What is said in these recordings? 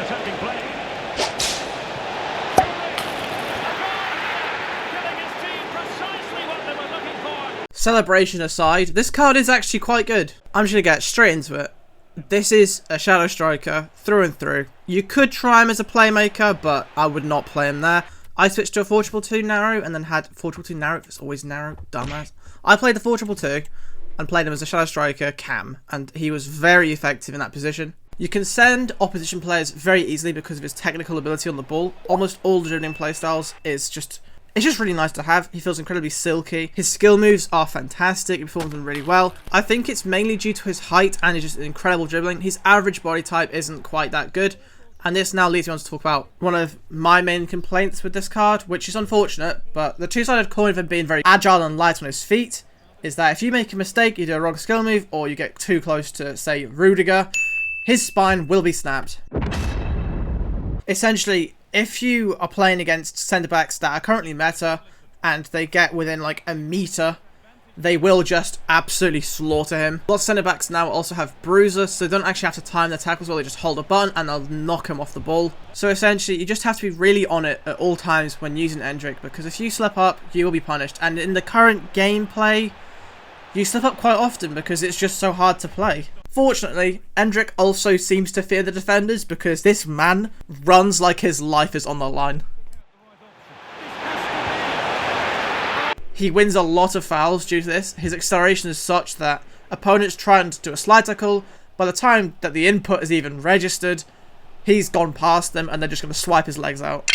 attacking play. Giving his team precisely what they were looking for. Celebration aside, this card is actually quite good. I'm just going to get straight into it. This is a shadow striker through and through. You could try him as a playmaker, but I would not play him there. I switched to a 4-2-2 narrow and then had 4-2-2 narrow. It's always narrow, dumbass. I played the 4-2-2 and played him as a shadow striker cam, and he was very effective in that position. You can send opposition players very easily because of his technical ability on the ball. Almost all the dribbling playstyles is just... It's just really nice to have. He feels incredibly silky. His skill moves are fantastic. He performs them really well. I think it's mainly due to his height and his just incredible dribbling. His average body type isn't quite that good. And this now leads me on to talk about one of my main complaints with this card, which is unfortunate, but the two-sided coin of him being very agile and light on his feet is that if you make a mistake, you do a wrong skill move, or you get too close to, say, Rudiger, his spine will be snapped. Essentially, if you are playing against centre-backs that are currently meta, and they get within like a metre, they will just absolutely slaughter him. A lot of centre-backs now also have bruisers, so they don't actually have to time their tackles well, they just hold a button and they'll knock him off the ball. So essentially, you just have to be really on it at all times when using Endrick, because if you slip up, you will be punished. And in the current gameplay, you slip up quite often because it's just so hard to play. Fortunately, Endrick also seems to fear the defenders because this man runs like his life is on the line. He wins a lot of fouls due to this. His acceleration is such that opponents trying to do a slide tackle, by the time that the input is even registered, he's gone past them and they're just going to swipe his legs out.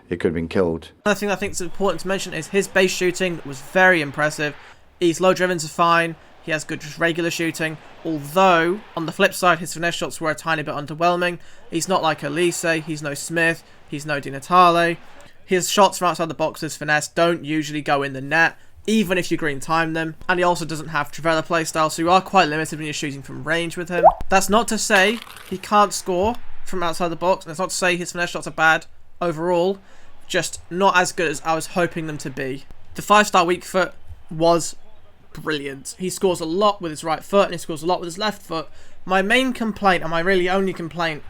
It could have been killed. Another thing I think is important to mention is his base shooting was very impressive. His low drivens are fine. He has good just regular shooting, although on the flip side his finesse shots were a tiny bit underwhelming. He's not like Elise, he's no Smith, he's no Di Natale. His shots from outside the box, his finesse, don't usually go in the net, even if you green time them. And he also doesn't have Trivela playstyle, so you are quite limited when you're shooting from range with him. That's not to say he can't score from outside the box, and it's not to say his finesse shots are bad overall, just not as good as I was hoping them to be. The 5-star weak foot was brilliant. He scores a lot with his right foot and he scores a lot with his left foot. My main complaint, and my really only complaint,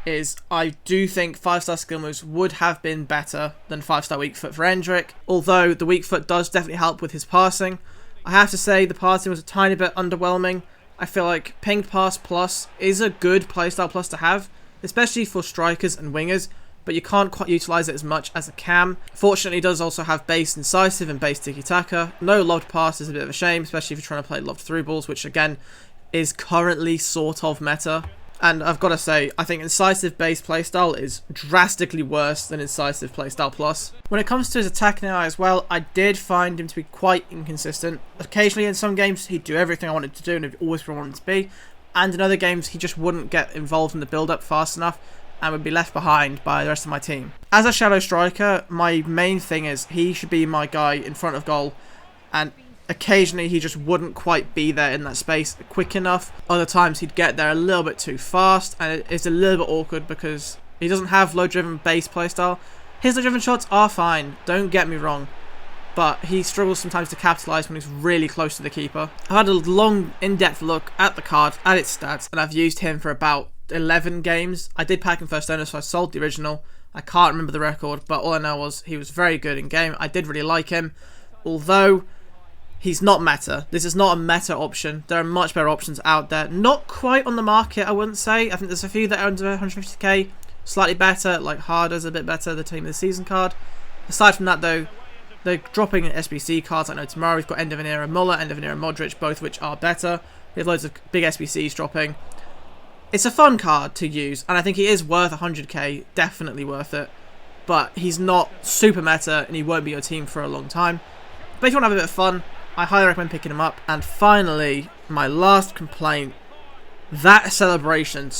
is I do think 5-star skill moves would have been better than 5-star weak foot for Endrick, although the weak foot does definitely help with his passing. I have to say the passing was a tiny bit underwhelming. I feel like pinged pass plus is a good playstyle plus to have, especially for strikers and wingers, but you can't quite utilise it as much as a cam. Fortunately, it does also have base incisive and base tiki-taka. No lobbed pass is a bit of a shame, especially if you're trying to play lobbed through balls, which again is currently sort of meta. And I've got to say, I think incisive base playstyle is drastically worse than incisive playstyle plus. When it comes to his attacking AI as well, I did find him to be quite inconsistent. Occasionally in some games, he'd do everything I wanted to do and he'd always be where I wanted to be. And in other games, he just wouldn't get involved in the build-up fast enough and would be left behind by the rest of my team. As a shadow striker, my main thing is he should be my guy in front of goal, and occasionally he just wouldn't quite be there in that space quick enough. Other times he'd get there a little bit too fast, and it's a little bit awkward because he doesn't have low driven base playstyle. His low driven shots are fine, don't get me wrong, but he struggles sometimes to capitalise when he's really close to the keeper. I've had a long in-depth look at the card, at its stats, and I've used him for about 11 games. I did pack him first owner, so I sold the original. I can't remember the record, but all I know was he was very good in game. I did really like him, although he's not meta. This is not a meta option. There are much better options out there. Not quite on the market, I wouldn't say. I think there's a few that are under 150k, slightly better, like Harder's a bit better, the Team of the Season card. Aside from that though, they're dropping in SBC cards. I know tomorrow we've got End of an Era Muller, End of an Era Modric, both which are better. We have loads of big SBCs dropping. It's a fun card to use, and I think he is worth 100k, definitely worth it. But he's not super meta, and he won't be your team for a long time. But if you want to have a bit of fun, I highly recommend picking him up. And finally, my last complaint, that celebration.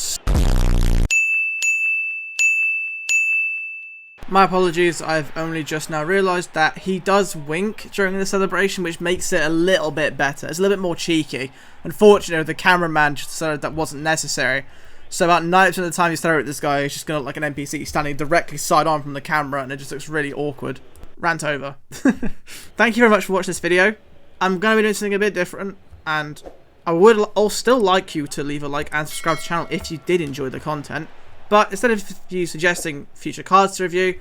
My apologies, I've only just now realised that he does wink during the celebration, which makes it a little bit better. It's a little bit more cheeky. Unfortunately, the cameraman just decided that wasn't necessary. So about 90% of the time you stare at this guy, he's just going to look like an NPC standing directly side on from the camera, and it just looks really awkward. Rant over. Thank you very much for watching this video. I'm going to be doing something a bit different, and I would still like you to leave a like and subscribe to the channel if you did enjoy the content. But instead of you suggesting future cards to review,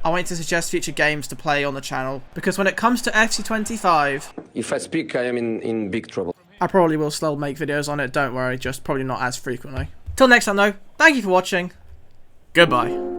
I want you to suggest future games to play on the channel. Because when it comes to FC25... If I speak, I am in big trouble. I probably will still make videos on it, don't worry, just probably not as frequently. Till next time though, thank you for watching. Goodbye.